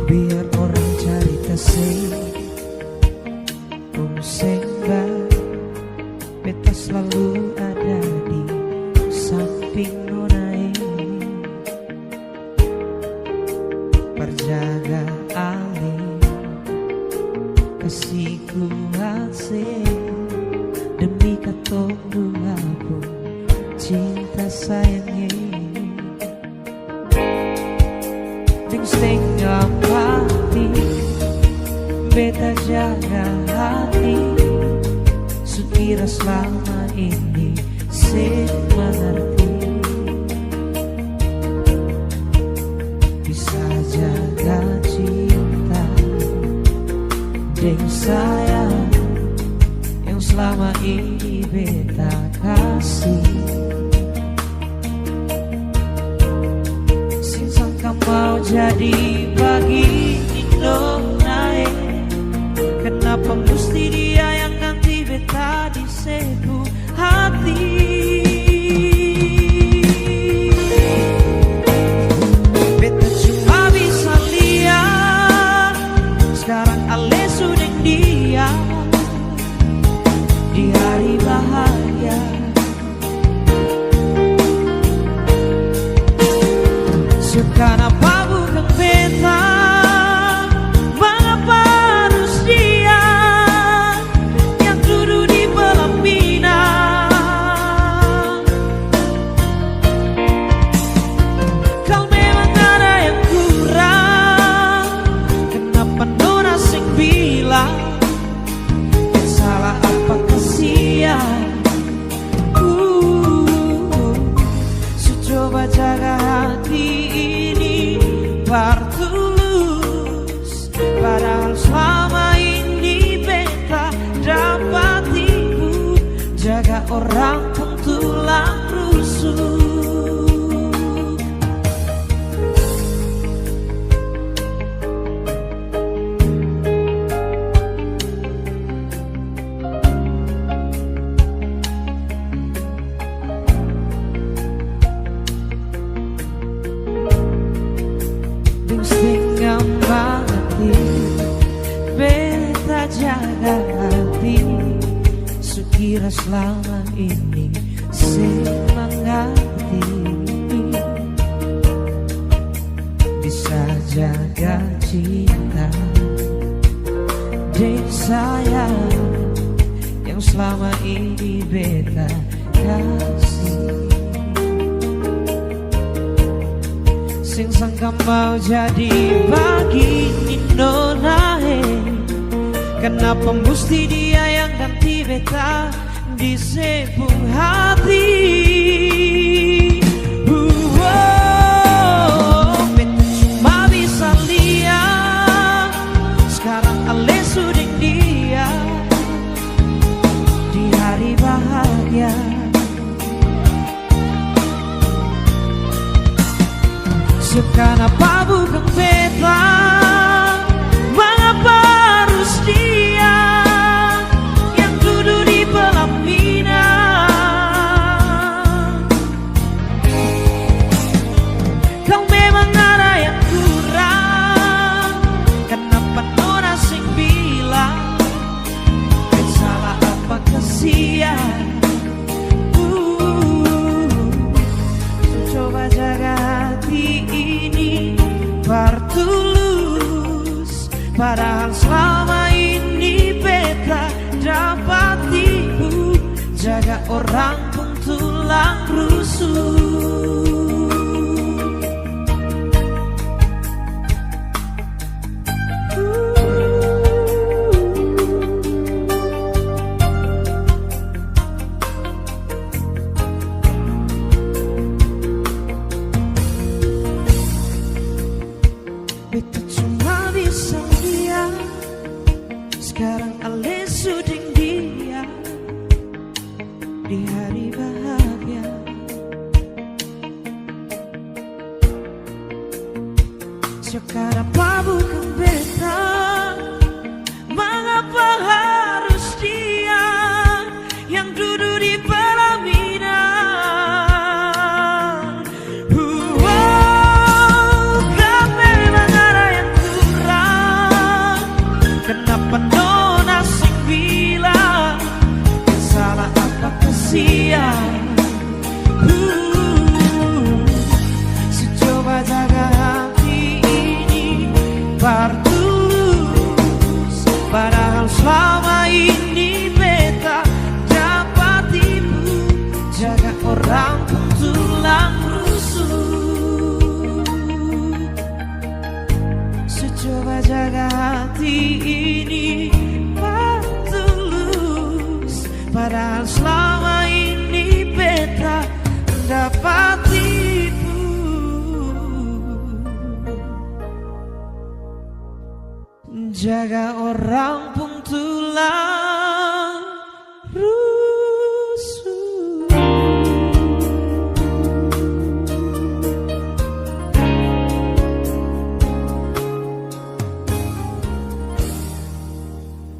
Biar orang cari kasih sehingga beta selalu ada di samping nona ini, perjaga alih kasihku asih demi katong dua pun cinta sayangnya ding setengah mati beta jaga hati sekira selama ini mengerti bisa jaga cinta deng sayang yang selama ini beta kasih. Sing sangka mau jadi bagi Indonesia, kenapa mesti dia yang ganti beta di sebuah hati. Beta cuma bisa lihat sekarang ale sudah dia di hari bahagia. Sekarang apa bukan beta, mengapa harus dia yang duduk di pelaminan? Kau memang ada yang kurang, kenapa nona sing bilang salah apa kasihan? Coba jaga hati ini bertulus, padahal selama ini beta dapat ibu jaga orang pun tulang rusuk. Setengah mati beta jaga hati sekira selama ini semangati bisa jaga cinta dan sayang yang selama ini beta kasih. Sing sangka mau jadi bagi Nona, kenapa mesti dia yang ganti beta di sebuah hati. Beta cuma bisa lihat sekarang ale sudah dia di hari bahagia. Kenapa bukan beta, mengapa harus dia yang duduk di pelaminan? Kau memang ada yang kurang, kenapa nona sing bilang salah apa kasihan? Coba jaga hati ini bertulus, padahal selama ini beta dapat ibu jaga orang pun tulang rusuk. Beta cuma bisa lihat sekarang ale sudah dia di hari bahagia. Sekarang apa bukan beta, mengapa harus dia yang duduk di pelaminan? Kau memang ada yang kurang. berkabar tulus, padahal selama ini beta dapat tipu. Jaga orang pun tulang rusuk. Coba jaga hati ini tulus, padahal selama ini beta dapat tipu. Jaga orang pun tulang